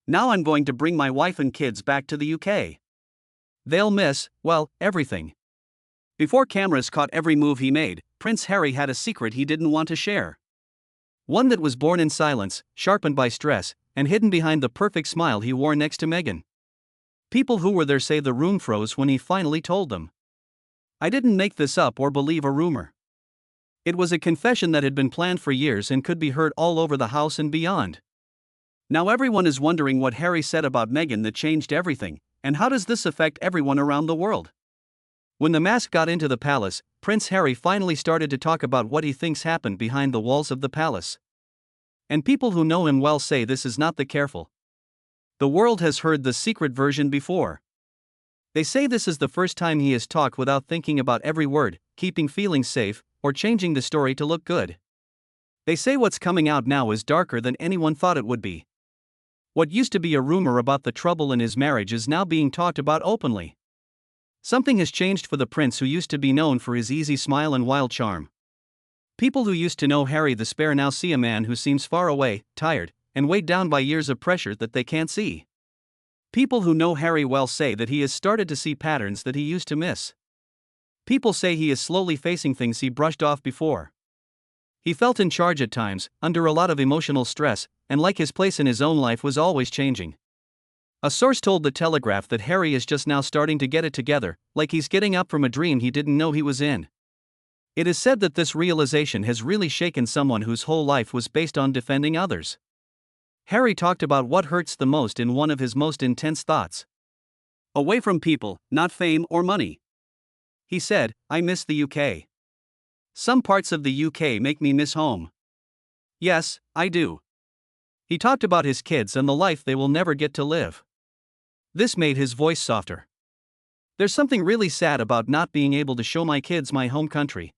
Now I'm going to bring my wife and kids back to the UK. They'll miss, well, everything. Before cameras caught every move he made, Prince Harry had a secret he didn't want to share. One that was born in silence, sharpened by stress, and hidden behind the perfect smile he wore next to Meghan. People who were there say the room froze when he finally told them. I didn't make this up or believe a rumor. It was a confession that had been planned for years and could be heard all over the house and beyond. Now everyone is wondering what Harry said about Meghan that changed everything, and how does this affect everyone around the world? When the mask got into the palace, Prince Harry finally started to talk about what he thinks happened behind the walls of the palace. And people who know him well say this is not the careful. The world has heard the secret version before. They say this is the first time he has talked without thinking about every word, keeping feelings safe, or changing the story to look good. They say what's coming out now is darker than anyone thought it would be. What used to be a rumor about the trouble in his marriage is now being talked about openly. Something has changed for the prince who used to be known for his easy smile and wild charm. People who used to know Harry the Spare now see a man who seems far away, tired, and weighed down by years of pressure that they can't see. People who know Harry well say that he has started to see patterns that he used to miss. People say he is slowly facing things he brushed off before. He felt in charge at times, under a lot of emotional stress, and like his place in his own life was always changing. A source told The Telegraph that Harry is just now starting to get it together, like he's getting up from a dream he didn't know he was in. It is said that this realization has really shaken someone whose whole life was based on defending others. Harry talked about what hurts the most in one of his most intense thoughts. Away from people, not fame or money. He said, I miss the UK. Some parts of the UK make me miss home. Yes, I do. He talked about his kids and the life they will never get to live. This made his voice softer. There's something really sad about not being able to show my kids my home country.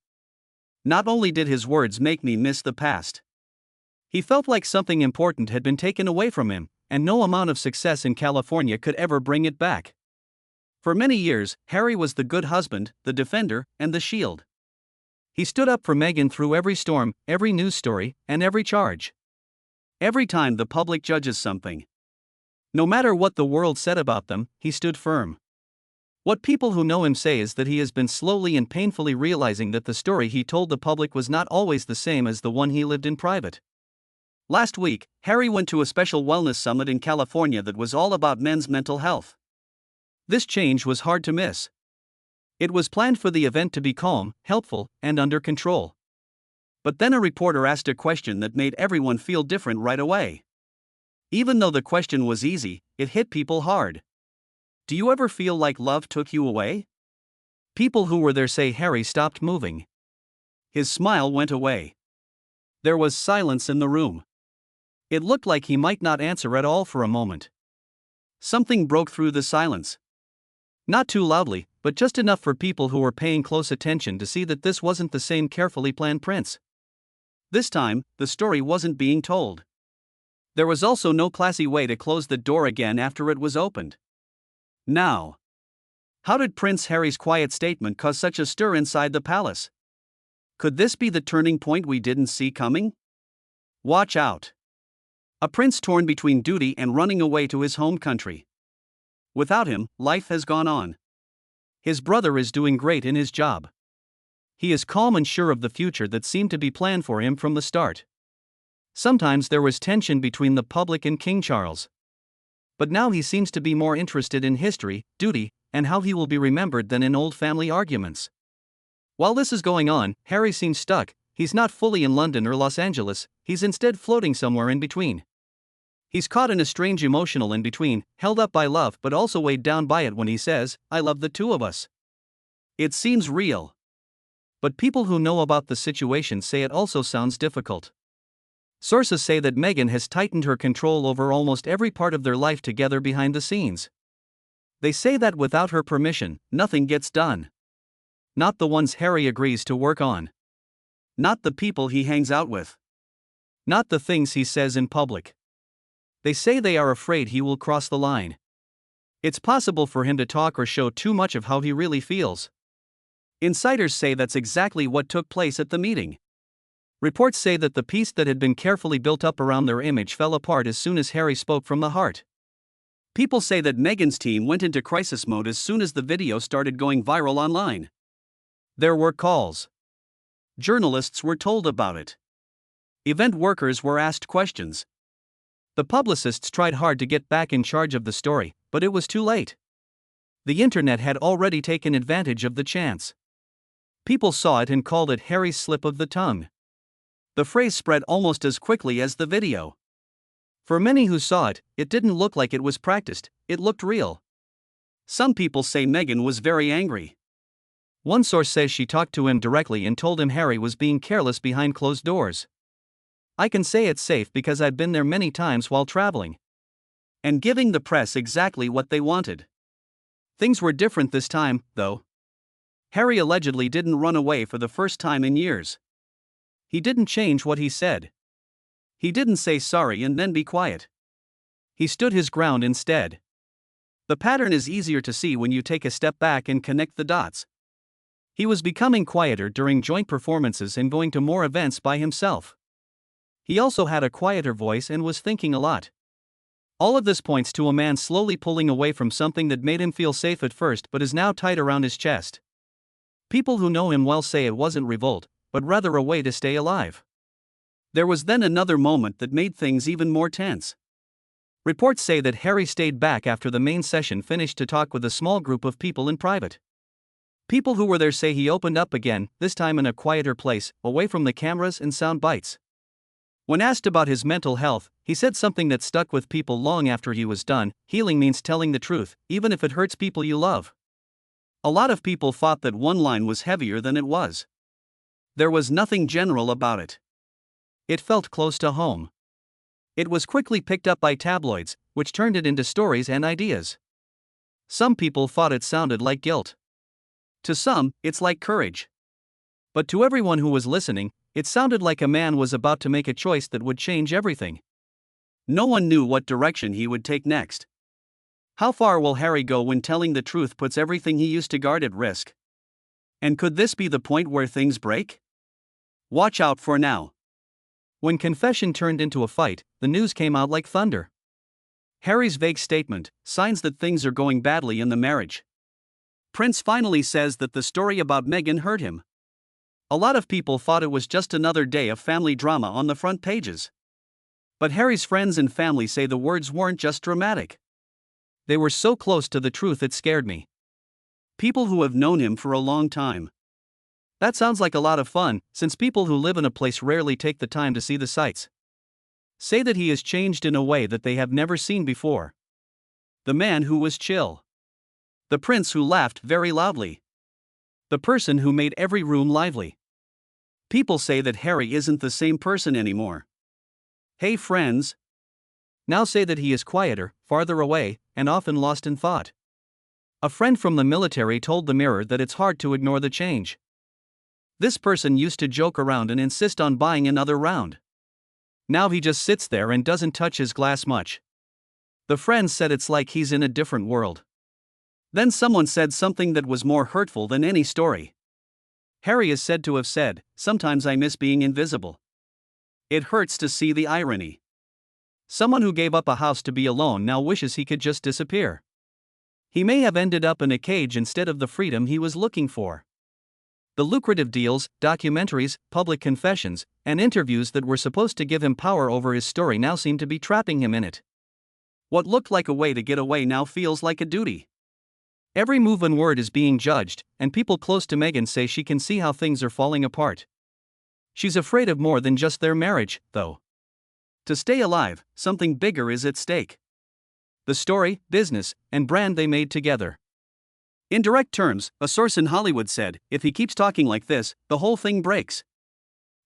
Not only did his words make me miss the past. He felt like something important had been taken away from him, and no amount of success in California could ever bring it back. For many years, Harry was the good husband, the defender, and the shield. He stood up for Meghan through every storm, every news story, and every charge. Every time the public judges something. No matter what the world said about them, he stood firm. What people who know him say is that he has been slowly and painfully realizing that the story he told the public was not always the same as the one he lived in private. Last week, Harry went to a special wellness summit in California that was all about men's mental health. This change was hard to miss. It was planned for the event to be calm, helpful, and under control. But then a reporter asked a question that made everyone feel different right away. Even though the question was easy, it hit people hard. Do you ever feel like love took you away? People who were there say Harry stopped moving. His smile went away. There was silence in the room. It looked like he might not answer at all for a moment. Something broke through the silence. Not too loudly, but just enough for people who were paying close attention to see that this wasn't the same carefully planned prince. This time, the story wasn't being told. There was also no classy way to close the door again after it was opened. Now, how did Prince Harry's quiet statement cause such a stir inside the palace? Could this be the turning point we didn't see coming? Watch out. A prince torn between duty and running away to his home country. Without him, life has gone on. His brother is doing great in his job. He is calm and sure of the future that seemed to be planned for him from the start. Sometimes there was tension between the public and King Charles. But now he seems to be more interested in history, duty, and how he will be remembered than in old family arguments. While this is going on, Harry seems stuck. He's not fully in London or Los Angeles, he's instead floating somewhere in between. He's caught in a strange emotional in between, held up by love but also weighed down by it when he says, I love the two of us. It seems real. But people who know about the situation say it also sounds difficult. Sources say that Meghan has tightened her control over almost every part of their life together behind the scenes. They say that without her permission, nothing gets done. Not the ones Harry agrees to work on. Not the people he hangs out with. Not the things he says in public. They say they are afraid he will cross the line. It's possible for him to talk or show too much of how he really feels. Insiders say that's exactly what took place at the meeting. Reports say that the peace that had been carefully built up around their image fell apart as soon as Harry spoke from the heart. People say that Meghan's team went into crisis mode as soon as the video started going viral online. There were calls. Journalists were told about it. Event workers were asked questions. The publicists tried hard to get back in charge of the story, but it was too late. The internet had already taken advantage of the chance. People saw it and called it Harry's slip of the tongue. The phrase spread almost as quickly as the video. For many who saw it, it didn't look like it was practiced, it looked real. Some people say Meghan was very angry. One source says she talked to him directly and told him Harry was being careless behind closed doors. I can say it's safe because I've been there many times while traveling. And giving the press exactly what they wanted. Things were different this time, though. Harry allegedly didn't run away for the first time in years. He didn't change what he said. He didn't say sorry and then be quiet. He stood his ground instead. The pattern is easier to see when you take a step back and connect the dots. He was becoming quieter during joint performances and going to more events by himself. He also had a quieter voice and was thinking a lot. All of this points to a man slowly pulling away from something that made him feel safe at first but is now tight around his chest. People who know him well say it wasn't revolt, but rather a way to stay alive. There was then another moment that made things even more tense. Reports say that Harry stayed back after the main session finished to talk with a small group of people in private. People who were there say he opened up again, this time in a quieter place, away from the cameras and sound bites. When asked about his mental health, he said something that stuck with people long after he was done: healing means telling the truth, even if it hurts people you love. A lot of people thought that one line was heavier than it was. There was nothing general about it. It felt close to home. It was quickly picked up by tabloids, which turned it into stories and ideas. Some people thought it sounded like guilt. To some, it's like courage. But to everyone who was listening, it sounded like a man was about to make a choice that would change everything. No one knew what direction he would take next. How far will Harry go when telling the truth puts everything he used to guard at risk? And could this be the point where things break? Watch out for now. When confession turned into a fight, the news came out like thunder. Harry's vague statement, signs that things are going badly in the marriage. Prince finally says that the story about Meghan hurt him. A lot of people thought it was just another day of family drama on the front pages. But Harry's friends and family say the words weren't just dramatic. They were so close to the truth it scared me. People who have known him for a long time. That sounds like a lot of fun, since people who live in a place rarely take the time to see the sights. Say that he has changed in a way that they have never seen before. The man who was chill. The prince who laughed very loudly. The person who made every room lively. People say that Harry isn't the same person anymore. Hey friends. Now say that he is quieter, farther away, and often lost in thought. A friend from the military told the Mirror that it's hard to ignore the change. This person used to joke around and insist on buying another round. Now he just sits there and doesn't touch his glass much. The friend said it's like he's in a different world. Then someone said something that was more hurtful than any story. Harry is said to have said, "Sometimes I miss being invisible." It hurts to see the irony. Someone who gave up a house to be alone now wishes he could just disappear. He may have ended up in a cage instead of the freedom he was looking for. The lucrative deals, documentaries, public confessions, and interviews that were supposed to give him power over his story now seem to be trapping him in it. What looked like a way to get away now feels like a duty. Every move and word is being judged, and people close to Meghan say she can see how things are falling apart. She's afraid of more than just their marriage, though. To stay alive, something bigger is at stake. The story, business, and brand they made together. In direct terms, a source in Hollywood said, if he keeps talking like this, the whole thing breaks.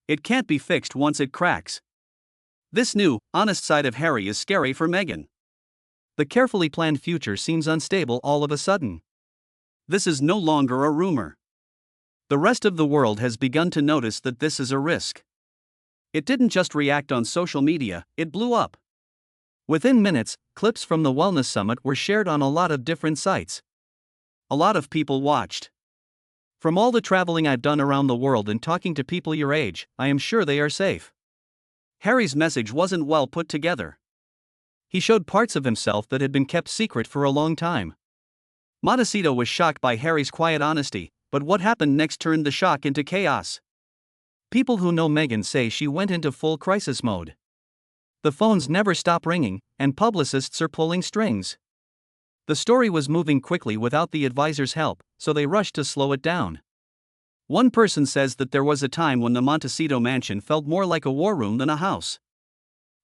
It can't be fixed once it cracks. This new, honest side of Harry is scary for Meghan. The carefully planned future seems unstable all of a sudden. This is no longer a rumor. The rest of the world has begun to notice that this is a risk. It didn't just react on social media, it blew up. Within minutes, clips from the Wellness Summit were shared on a lot of different sites. A lot of people watched. From all the traveling I've done around the world and talking to people your age, I am sure they are safe. Harry's message wasn't well put together. He showed parts of himself that had been kept secret for a long time. Montecito was shocked by Harry's quiet honesty, but what happened next turned the shock into chaos. People who know Meghan say she went into full crisis mode. The phones never stop ringing, and publicists are pulling strings. The story was moving quickly without the advisor's help, so they rushed to slow it down. One person says that there was a time when the Montecito mansion felt more like a war room than a house.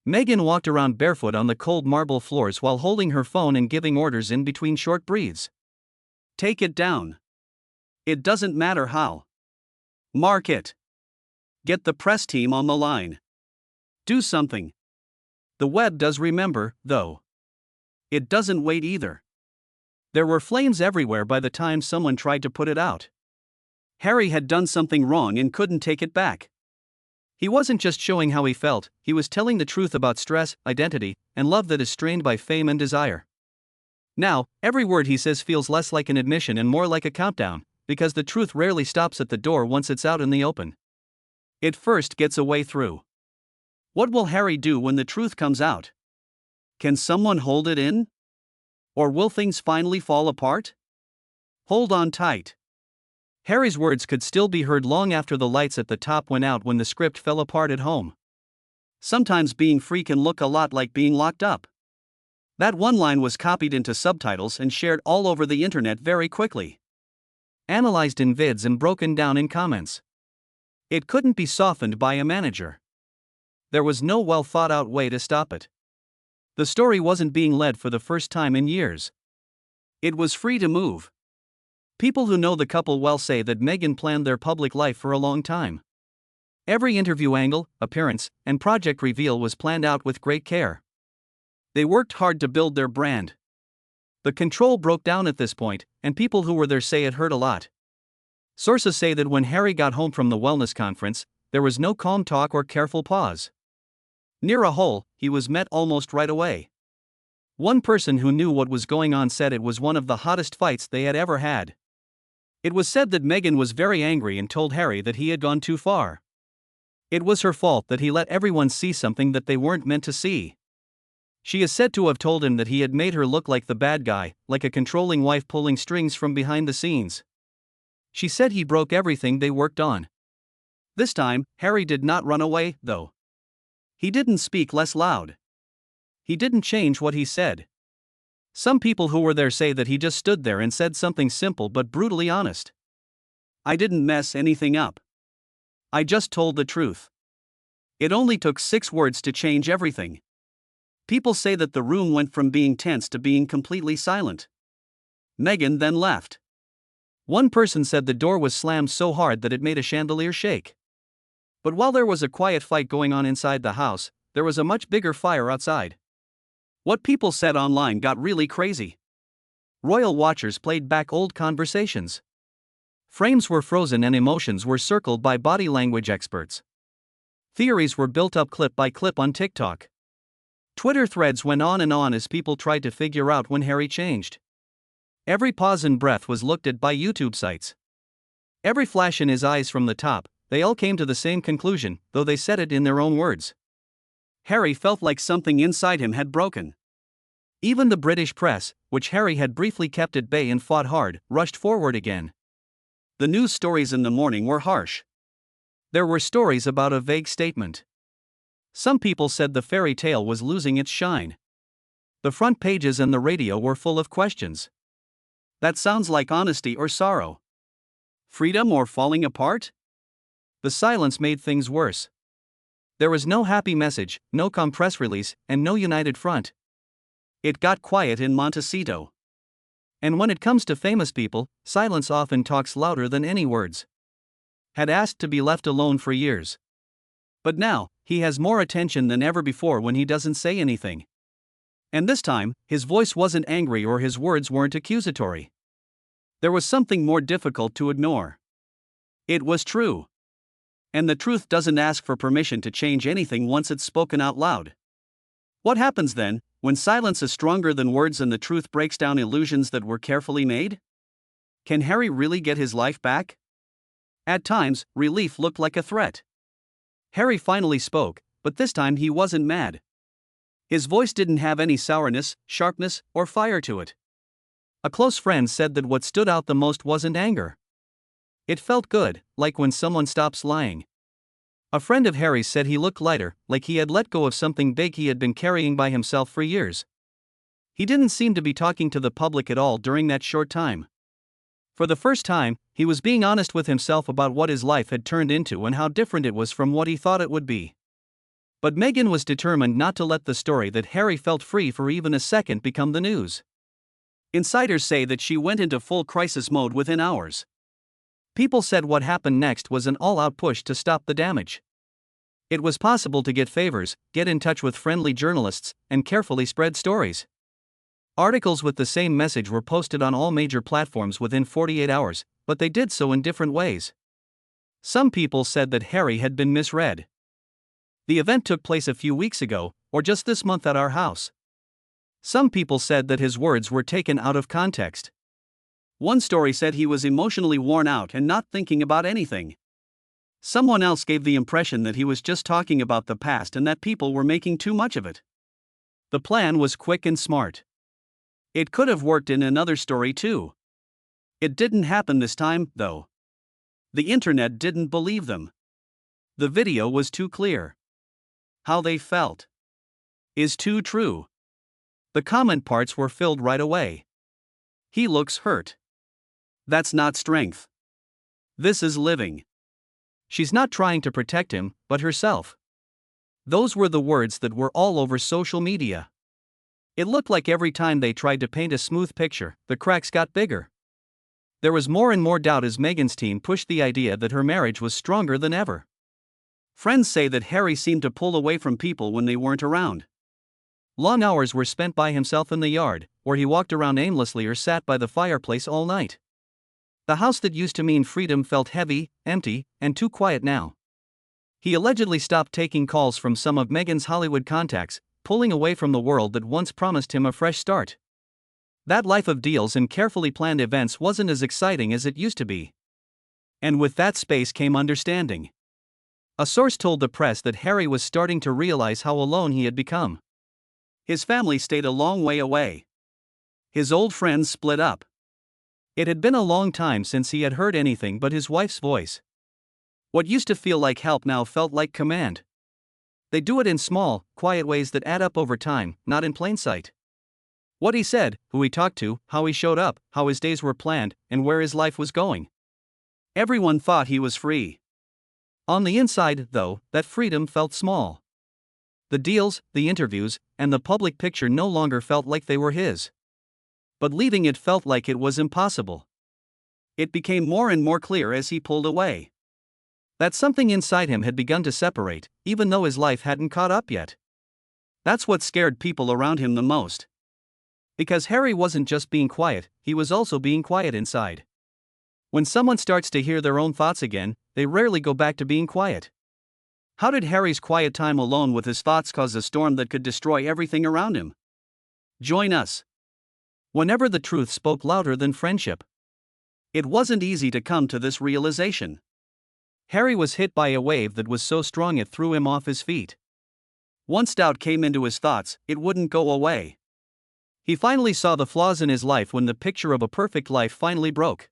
Meghan walked around barefoot on the cold marble floors while holding her phone and giving orders in between short breathes. Take it down. It doesn't matter how. Mark it. Get the press team on the line. Do something. The web does remember, though. It doesn't wait either. There were flames everywhere by the time someone tried to put it out. Harry had done something wrong and couldn't take it back. He wasn't just showing how he felt, he was telling the truth about stress, identity, and love that is strained by fame and desire. Now, every word he says feels less like an admission and more like a countdown, because the truth rarely stops at the door once it's out in the open. It first gets a way through. What will Harry do when the truth comes out? Can someone hold it in? Or will things finally fall apart? Hold on tight. Harry's words could still be heard long after the lights at the top went out when the script fell apart at home. Sometimes being free can look a lot like being locked up. That one line was copied into subtitles and shared all over the internet very quickly. Analyzed in vids and broken down in comments. It couldn't be softened by a manager. There was no well-thought-out way to stop it. The story wasn't being led for the first time in years. It was free to move. People who know the couple well say that Meghan planned their public life for a long time. Every interview angle, appearance, and project reveal was planned out with great care. They worked hard to build their brand. The control broke down at this point, and people who were there say it hurt a lot. Sources say that when Harry got home from the wellness conference, there was no calm talk or careful pause. Near a hole, he was met almost right away. One person who knew what was going on said it was one of the hottest fights they had ever had. It was said that Meghan was very angry and told Harry that he had gone too far. It was her fault that he let everyone see something that they weren't meant to see. She is said to have told him that he had made her look like the bad guy, like a controlling wife pulling strings from behind the scenes. She said he broke everything they worked on. This time, Harry did not run away, though. He didn't speak less loud. He didn't change what he said. Some people who were there say that he just stood there and said something simple but brutally honest. I didn't mess anything up. I just told the truth. It only took 6 words to change everything. People say that the room went from being tense to being completely silent. Meghan then left. One person said the door was slammed so hard that it made a chandelier shake. But while there was a quiet fight going on inside the house, there was a much bigger fire outside. What people said online got really crazy. Royal watchers played back old conversations. Frames were frozen and emotions were circled by body language experts. Theories were built up clip by clip on TikTok. Twitter threads went on and on as people tried to figure out when Harry changed. Every pause and breath was looked at by YouTube sites. Every flash in his eyes from the top, they all came to the same conclusion, though they said it in their own words. Harry felt like something inside him had broken. Even the British press, which Harry had briefly kept at bay and fought hard, rushed forward again. The news stories in the morning were harsh. There were stories about a vague statement. Some people said the fairy tale was losing its shine. The front pages and the radio were full of questions. That sounds like honesty or sorrow. Freedom or falling apart? The silence made things worse. There was no happy message, no calm press release, and no united front. It got quiet in Montecito. And when it comes to famous people, silence often talks louder than any words. Had asked to be left alone for years. But now, he has more attention than ever before when he doesn't say anything. And this time, his voice wasn't angry or his words weren't accusatory. There was something more difficult to ignore. It was true. And the truth doesn't ask for permission to change anything once it's spoken out loud. What happens then, when silence is stronger than words and the truth breaks down illusions that were carefully made? Can Harry really get his life back? At times, relief looked like a threat. Harry finally spoke, but this time he wasn't mad. His voice didn't have any sourness, sharpness, or fire to it. A close friend said that what stood out the most wasn't anger. It felt good, like when someone stops lying. A friend of Harry's said he looked lighter, like he had let go of something big he had been carrying by himself for years. He didn't seem to be talking to the public at all during that short time. For the first time, he was being honest with himself about what his life had turned into and how different it was from what he thought it would be. But Meghan was determined not to let the story that Harry felt free for even a second become the news. Insiders say that she went into full crisis mode within hours. People said what happened next was an all-out push to stop the damage. It was possible to get favors, get in touch with friendly journalists, and carefully spread stories. Articles with the same message were posted on all major platforms within 48 hours, but they did so in different ways. Some people said that Harry had been misread. The event took place a few weeks ago, or just this month at our house. Some people said that his words were taken out of context. One story said he was emotionally worn out and not thinking about anything. Someone else gave the impression that he was just talking about the past and that people were making too much of it. The plan was quick and smart. It could have worked in another story too. It didn't happen this time, though. The internet didn't believe them. The video was too clear. How they felt is too true. The comment parts were filled right away. He looks hurt. That's not strength. This is living. She's not trying to protect him, but herself. Those were the words that were all over social media. It looked like every time they tried to paint a smooth picture, the cracks got bigger. There was more and more doubt as Meghan's team pushed the idea that her marriage was stronger than ever. Friends say that Harry seemed to pull away from people when they weren't around. Long hours were spent by himself in the yard, where he walked around aimlessly or sat by the fireplace all night. The house that used to mean freedom felt heavy, empty, and too quiet now. He allegedly stopped taking calls from some of Meghan's Hollywood contacts, pulling away from the world that once promised him a fresh start. That life of deals and carefully planned events wasn't as exciting as it used to be. And with that space came understanding. A source told the press that Harry was starting to realize how alone he had become. His family stayed a long way away. His old friends split up. It had been a long time since he had heard anything but his wife's voice. What used to feel like help now felt like command. They do it in small, quiet ways that add up over time, not in plain sight. What he said, who he talked to, how he showed up, how his days were planned, and where his life was going. Everyone thought he was free. On the inside, though, that freedom felt small. The deals, the interviews, and the public picture no longer felt like they were his. But leaving it felt like it was impossible. It became more and more clear as he pulled away. That something inside him had begun to separate, even though his life hadn't caught up yet. That's what scared people around him the most. Because Harry wasn't just being quiet, he was also being quiet inside. When someone starts to hear their own thoughts again, they rarely go back to being quiet. How did Harry's quiet time alone with his thoughts cause a storm that could destroy everything around him? Join us. Whenever the truth spoke louder than friendship. It wasn't easy to come to this realization. Harry was hit by a wave that was so strong it threw him off his feet. Once doubt came into his thoughts, it wouldn't go away. He finally saw the flaws in his life when the picture of a perfect life finally broke.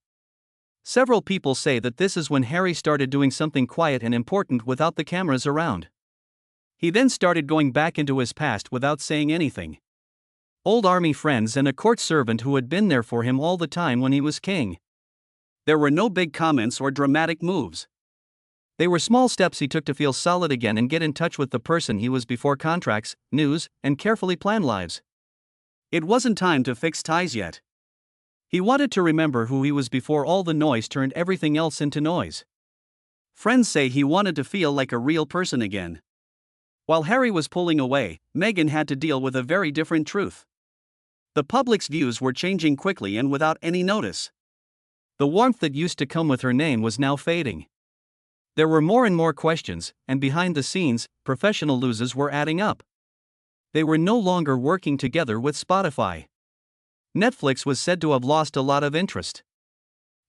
Several people say that this is when Harry started doing something quiet and important without the cameras around. He then started going back into his past without saying anything. Old army friends and a court servant who had been there for him all the time when he was king. There were no big comments or dramatic moves. They were small steps he took to feel solid again and get in touch with the person he was before contracts, news, and carefully planned lives. It wasn't time to fix ties yet. He wanted to remember who he was before all the noise turned everything else into noise. Friends say he wanted to feel like a real person again. While Harry was pulling away, Meghan had to deal with a very different truth. The public's views were changing quickly and without any notice. The warmth that used to come with her name was now fading. There were more and more questions, and behind the scenes, professional losses were adding up. They were no longer working together with Spotify. Netflix was said to have lost a lot of interest.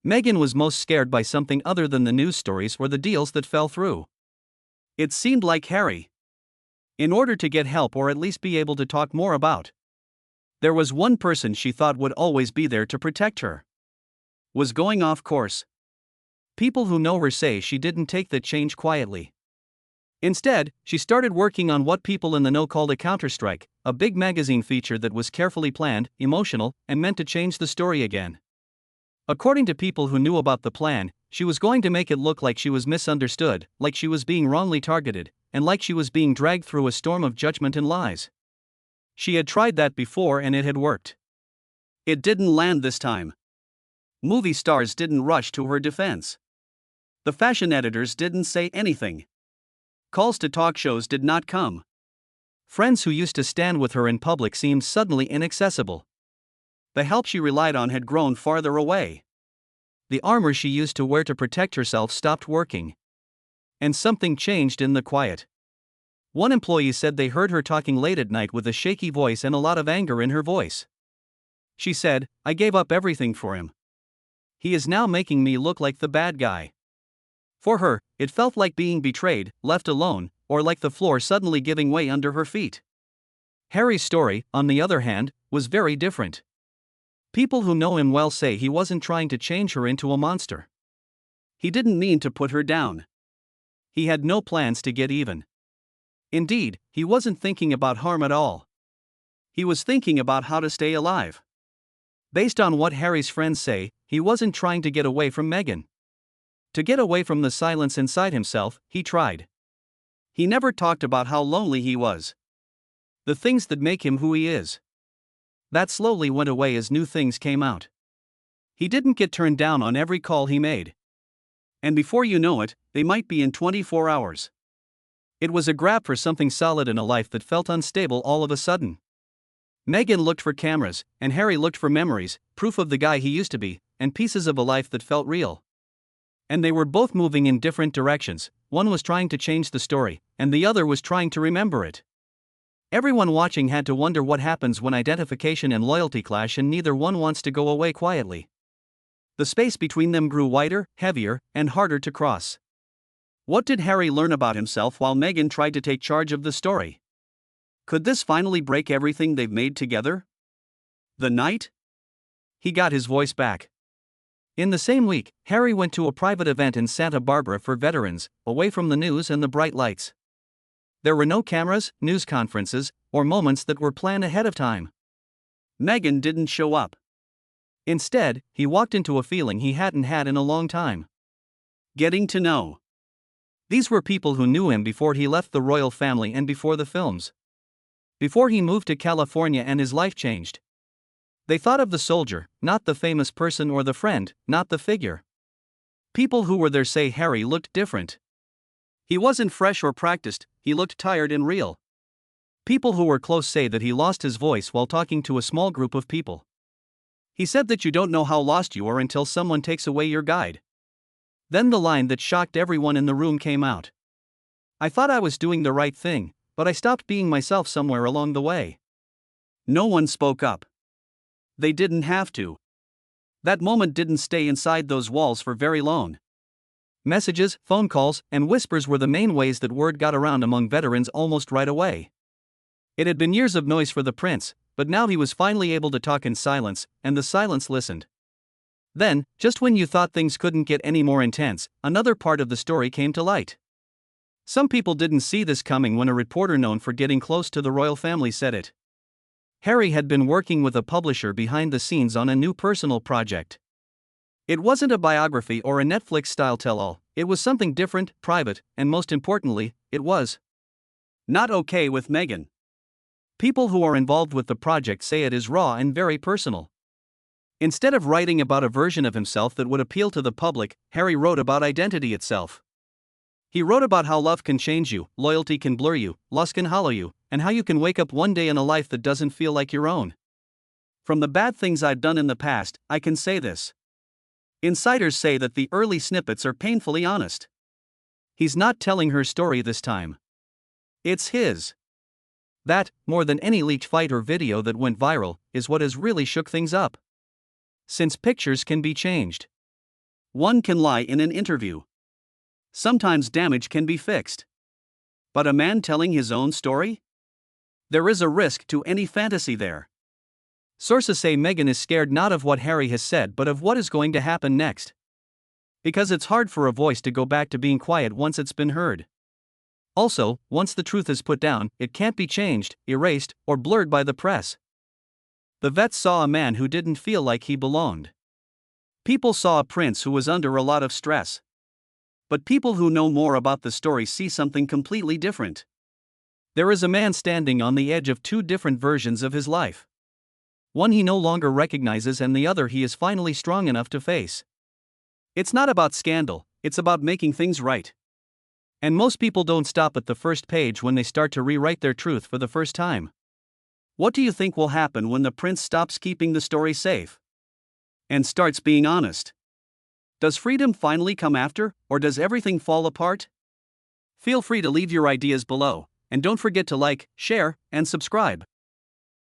Meghan was most scared by something other than the news stories or the deals that fell through. It seemed like Harry in order to get help or at least be able to talk more about. There was one person she thought would always be there to protect her. Was going off course. People who know her say she didn't take that change quietly. Instead, she started working on what people in the know called a counterstrike, a big magazine feature that was carefully planned, emotional, and meant to change the story again. According to people who knew about the plan, she was going to make it look like she was misunderstood, like she was being wrongly targeted, and like she was being dragged through a storm of judgment and lies. She had tried that before and it had worked. It didn't land this time. Movie stars didn't rush to her defense. The fashion editors didn't say anything. Calls to talk shows did not come. Friends who used to stand with her in public seemed suddenly inaccessible. The help she relied on had grown farther away. The armor she used to wear to protect herself stopped working. And something changed in the quiet. One employee said they heard her talking late at night with a shaky voice and a lot of anger in her voice. She said, "I gave up everything for him. He is now making me look like the bad guy." For her, it felt like being betrayed, left alone, or like the floor suddenly giving way under her feet. Harry's story, on the other hand, was very different. People who know him well say he wasn't trying to change her into a monster. He didn't mean to put her down. He had no plans to get even. Indeed, he wasn't thinking about harm at all. He was thinking about how to stay alive. Based on what Harry's friends say, he wasn't trying to get away from Meghan. To get away from the silence inside himself, he tried. He never talked about how lonely he was. The things that make him who he is. That slowly went away as new things came out. He didn't get turned down on every call he made. And before you know it, they might be in 24 hours. It was a grab for something solid in a life that felt unstable all of a sudden. Meghan looked for cameras, and Harry looked for memories, proof of the guy he used to be, and pieces of a life that felt real. And they were both moving in different directions. One was trying to change the story, and the other was trying to remember it. Everyone watching had to wonder what happens when identification and loyalty clash and neither one wants to go away quietly. The space between them grew wider, heavier, and harder to cross. What did Harry learn about himself while Meghan tried to take charge of the story? Could this finally break everything they've made together? The night? He got his voice back. In the same week, Harry went to a private event in Santa Barbara for veterans, away from the news and the bright lights. There were no cameras, news conferences, or moments that were planned ahead of time. Meghan didn't show up. Instead, he walked into a feeling he hadn't had in a long time. Getting to know. These were people who knew him before he left the royal family and before the films. Before he moved to California and his life changed. They thought of the soldier, not the famous person, or the friend, not the figure. People who were there say Harry looked different. He wasn't fresh or practiced, he looked tired and real. People who were close say that he lost his voice while talking to a small group of people. He said that you don't know how lost you are until someone takes away your guide. Then the line that shocked everyone in the room came out. "I thought I was doing the right thing, but I stopped being myself somewhere along the way." No one spoke up. They didn't have to. That moment didn't stay inside those walls for very long. Messages, phone calls, and whispers were the main ways that word got around among veterans almost right away. It had been years of noise for the prince, but now he was finally able to talk in silence, and the silence listened. Then, just when you thought things couldn't get any more intense, another part of the story came to light. Some people didn't see this coming when a reporter known for getting close to the royal family said it. Harry had been working with a publisher behind the scenes on a new personal project. It wasn't a biography or a Netflix-style tell-all, it was something different, private, and most importantly, it was not okay with Meghan. People who are involved with the project say it is raw and very personal. Instead of writing about a version of himself that would appeal to the public, Harry wrote about identity itself. He wrote about how love can change you, loyalty can blur you, lust can hollow you, and how you can wake up one day in a life that doesn't feel like your own. From the bad things I've done in the past, I can say this. Insiders say that the early snippets are painfully honest. He's not telling her story this time. It's his. That, more than any leaked fight or video that went viral, is what has really shook things up. Since pictures can be changed. One can lie in an interview. Sometimes damage can be fixed. But a man telling his own story? There is a risk to any fantasy there. Sources say Meghan is scared not of what Harry has said but of what is going to happen next. Because it's hard for a voice to go back to being quiet once it's been heard. Also, once the truth is put down, it can't be changed, erased, or blurred by the press. The vets saw a man who didn't feel like he belonged. People saw a prince who was under a lot of stress. But people who know more about the story see something completely different. There is a man standing on the edge of two different versions of his life. One he no longer recognizes and the other he is finally strong enough to face. It's not about scandal, it's about making things right. And most people don't stop at the first page when they start to rewrite their truth for the first time. What do you think will happen when the prince stops keeping the story safe and starts being honest? Does freedom finally come after, or does everything fall apart? Feel free to leave your ideas below, and don't forget to like, share, and subscribe.